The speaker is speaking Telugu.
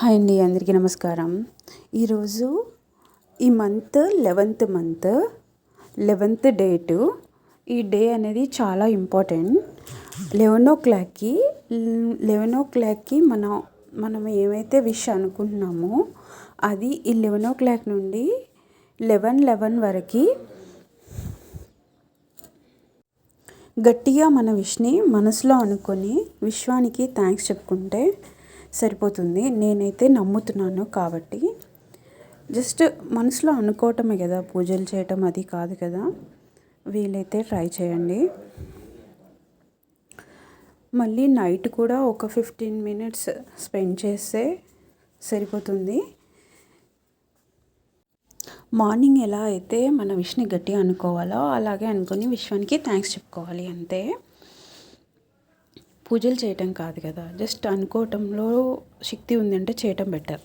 హాయ్ అండి, అందరికీ నమస్కారం. ఈరోజు ఈ మంత్ 11th డేటు. ఈ డే అనేది చాలా ఇంపార్టెంట్. 11 o'clockకి మనం ఏమైతే విష్ అనుకుంటున్నామో అది ఈ 11 o'clock నుండి 11 వరకు గట్టిగా మన విష్ని మనసులో అనుకొని విశ్వానికి థ్యాంక్స్ చెప్పుకుంటే సరిపోతుంది. నేనైతే నమ్ముతున్నాను కాబట్టి జస్ట్ మనసులో అనుకోవటమే కదా, పూజలు చేయటం అది కాదు కదా. వీలైతే ట్రై చేయండి. మళ్ళీ నైట్ కూడా ఒక 15 minutes స్పెండ్ చేస్తే సరిపోతుంది. మార్నింగ్ ఎలా అయితే మన విష్ని గట్టిగా అనుకోవాలో అలాగే అనుకొని విశ్వానికి థ్యాంక్స్ చెప్పుకోవాలి అంతే. పూజలు చేయటం కాదు కదా, జస్ట్ అనుకోవటంలో శక్తి ఉంది అంటే చేయటం బెటర్.